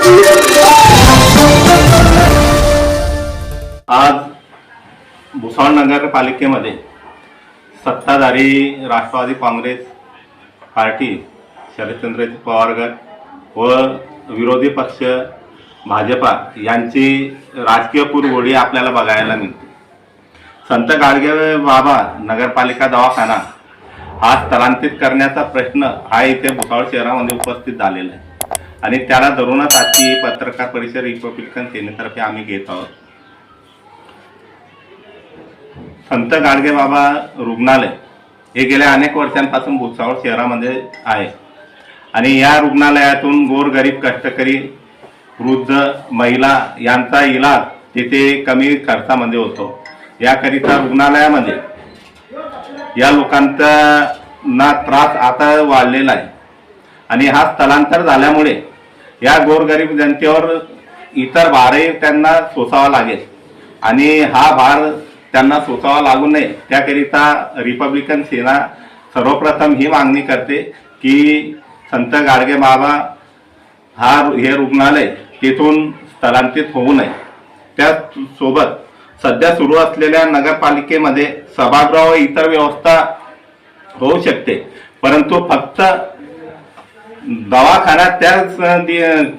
आज भुसावळ नगरपालिकेमध्ये सत्ताधारी राष्ट्रवादी काँग्रेस पार्टी, शरदचंद्र पवार गट व विरोधी पक्ष भाजपा यांची राजकीय कुरघोडी आपल्याला बघायला मिळते। संत गाडगे बाबा नगरपालिका दवाखाना हा स्थलांतरित करण्याचा प्रश्न हा इथे भुसावळ शहरामध्ये उपस्थित झालेला आहे आणि त्याला धरूनच आजची पत्रकार परिषद रिपब्लिकन सेनेतर्फे आम्ही घेत आहोत। संत गाडगे बाबा रुग्णालय हे गेल्या अनेक वर्षांपासून भुसावळ शहरामध्ये आहे आणि या रुग्णालयातून गोरगरीब कष्टकरी वृद्ध महिला यांचा इलाज तिथे कमी खर्चामध्ये होतो। याकरिता रुग्णालयामध्ये या लोकांना त्रास आता वाढलेला आहे आणि हा स्थलांतर झाल्यामुळे या गोरगरीब जनतेवर इतर भारही त्यांना सोसावा लागेल आणि हा भार त्यांना सोसावा लागू नये त्याकरिता रिपब्लिकन सेना सर्वप्रथम ही मागणी करते की संत गाडगे बाबा हे रुग्णालय तिथून स्थलांतरित होऊ नये। त्यासोबत सध्या सुरू असलेल्या नगरपालिकेमध्ये सभागृह व इतर व्यवस्था होऊ शकते, परंतु फक्त दवाखान्यात त्याच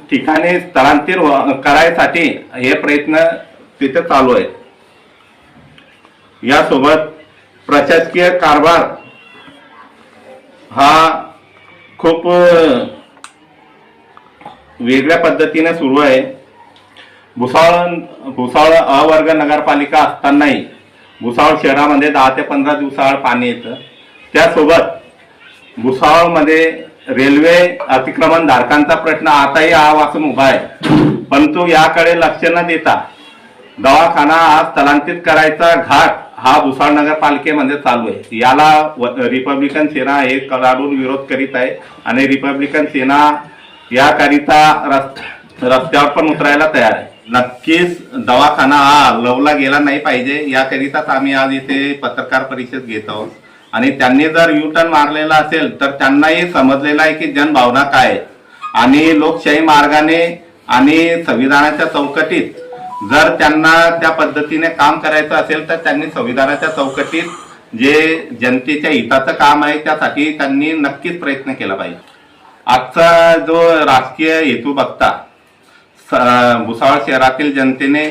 ठिकाणी स्थलांतरित करायसाठी हे प्रयत्न तिथे चालू आहेत। यासोबत प्रशासकीय कारभार हा खूप वेगळ्या पद्धतीने सुरू आहे। भुसावळ अ वर्ग नगरपालिका असतानाही भुसावळ शहरामध्ये 10 ते 15 दिवसाआड पाणी येतं। त्यासोबत भुसावळमध्ये रेल्वे अतिक्रमण धारकांचा प्रश्न आताही हा वाचून उभा आहे, परंतु याकडे लक्ष न देता दवाखाना हा स्थलांतरित करायचा घाट हा भुसावळ नगरपालिकेमध्ये चालू आहे। याला रिपब्लिकन सेना हे कडाडून विरोध करीत आहे आणि रिपब्लिकन सेना याकरिता रस्त्यावर पण उतरायला तयार आहे। नक्कीच दवाखाना हा लवला गेला नाही पाहिजे याकरिताच आम्ही आज इथे पत्रकार परिषद घेत आहोत आणि त्यांनी जर यू टर्न मारलेला असेल तर त्यांनाही समजलेलं आहे की जनभावना काय आहे आणि लोकशाही मार्गाने आणि संविधानाच्या चौकटीत जर त्यांना त्या पद्धतीने काम करायचं असेल तर त्यांनी संविधानाच्या चौकटीत जे जनतेच्या हिताचं काम आहे त्यासाठी त्यांनी नक्कीच प्रयत्न केला पाहिजे। आजचा जो राजकीय हेतू बघता भुसावळ शहरातील जनतेने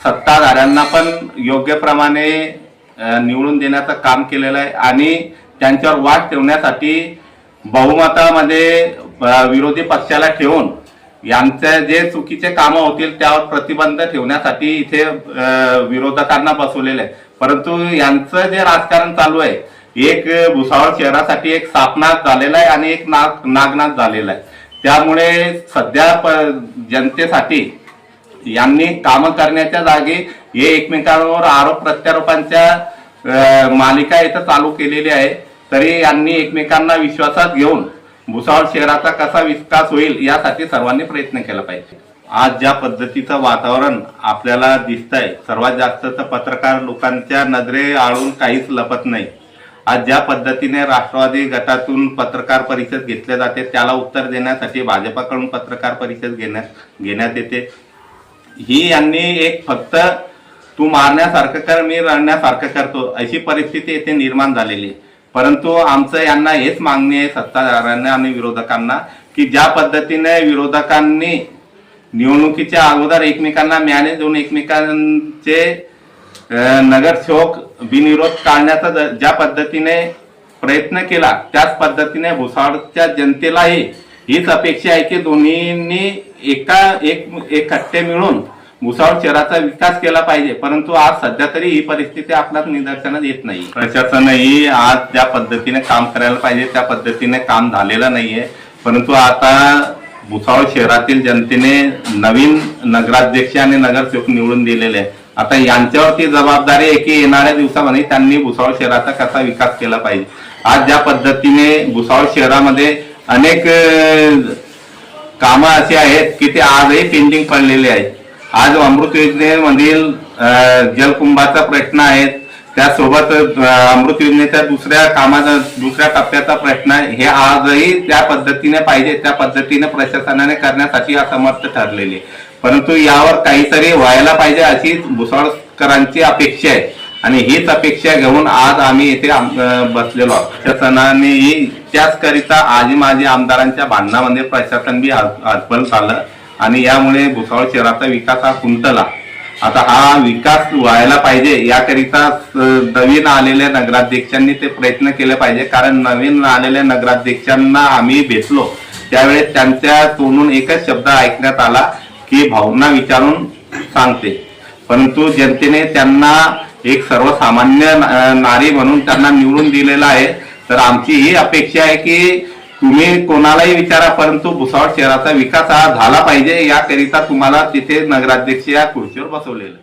सत्ताधाऱ्यांना पण योग्य प्रमाणे निवडून देण्याचं काम केलेलं आहे आणि त्यांच्यावर वाट ठेवण्यासाठी बहुमतामध्ये विरोधी पक्षाला ठेवून यांचे जे चुकीचे कामं होतील त्यावर प्रतिबंध ठेवण्यासाठी इथे विरोधकांना बसवलेले आहे। परंतु यांचं जे राजकारण चालू आहे एक भुसावळ शहरासाठी एक सापनाथ झालेला आहे आणि एक नागनाथ झालेला आहे। त्यामुळे सध्या जनतेसाठी यांनी कामं करण्याच्या जागी हे एकमेकांवर आरोप प्रत्यारोपांच्या मालिका इथं चालू केलेली आहे। तरी यांनी एकमेकांना विश्वासात घेऊन भुसावळ शहराचा कसा विकास होईल यासाठी सर्वांनी प्रयत्न केला पाहिजे। आज ज्या पद्धतीचं वातावरण आपल्याला दिसतंय सर्वात जास्त तर पत्रकार लोकांच्या नजरे आळून काहीच लपत नाही। आज ज्या पद्धतीने राष्ट्रवादी गटातून पत्रकार परिषद घेतल्या जाते त्याला उत्तर देण्यासाठी भाजपाकडून पत्रकार परिषद घेण्यात येते। ही यांनी एक फक्त तू मारण्यासारखं कर मी रडण्यासारखं करतो अशी परिस्थिती येथे निर्माण झालेली आहे। परंतु आमचं यांना हेच मागणी आहे सत्ताधाऱ्यांना आणि विरोधकांना की ज्या पद्धतीने विरोधकांनी निवडणुकीच्या अगोदर एकमेकांना म्याने देऊन एकमेकांचे नगरसेवक बिनविरोध काढण्याचा ज्या पद्धतीने प्रयत्न केला त्याच पद्धतीने भुसावळच्या जनतेलाही हीच अपेक्षा आहे की दोन्हींनी एकट्टे मिळून भुसावळ शहराचा विकास केला पाहिजे। परंतु आज सध्या तरी ही परिस्थिती आपल्याला निदर्शनास येत नाही। प्रशासनही आज ज्या पद्धतीने काम करायला पाहिजे त्या पद्धतीने काम झालेलं नाहीये। परंतु आता भुसावळ शहरातील जनतेने नवीन नगराध्यक्ष आणि नगरसेवक निवडून दिलेले आहे। आता यांच्यावरती जबाबदारी आहे की येणाऱ्या दिवसामध्ये त्यांनी भुसावळ शहराचा कसा विकास केला पाहिजे। आज ज्या पद्धतीने भुसावळ शहरामध्ये अनेक कामं अशी आहेत की ते आजही पेंडिंग पडलेले आहेत। आज अमृत योजनेमधील जलकुंभाचा प्रश्न आहे त्यासोबत अमृत योजनेच्या दुसऱ्या टप्प्याचा प्रश्न हे आजही त्या पद्धतीने पाहिजे त्या पद्धतीने प्रशासनाने करण्यासाठी असमर्थ ठरलेले, परंतु यावर काहीतरी व्हायला पाहिजे अशी भुसावळकरांची अपेक्षा आहे आणि हीच अपेक्षा घेऊन आज आम्ही इथे बसलेलो आहोत. प्रशासनानेही त्याचकरिता आजी माजी आमदारांच्या भांडणामध्ये प्रशासन बी हतबल झालं आणि यामुळे भुसावळ शहराचा विकास हा खुंटला. आता हा विकास व्हायला पाहिजे याकरिता नवीन आलेल्या नगराध्यक्षांनी ते प्रयत्न केले पाहिजे, कारण नवीन आलेल्या नगराध्यक्षांना आम्ही भेटलो त्यावेळेस त्यांच्या तोंडून एकच शब्द ऐकण्यात आला की भावना विचारून सांगते, परंतु जनतेने त्यांना एक सर्वसामान्य नारी म्हणून त्यांना निवडून दिलेला आहे. तर आमची ही अपेक्षा आहे की तुम्ही कोणालाही विचारा, परंतु भुसावळ शहराचा विकास हा झाला पाहिजे याकरिता तुम्हाला तिथे नगराध्यक्ष या खुर्चीवर बसवलेलं.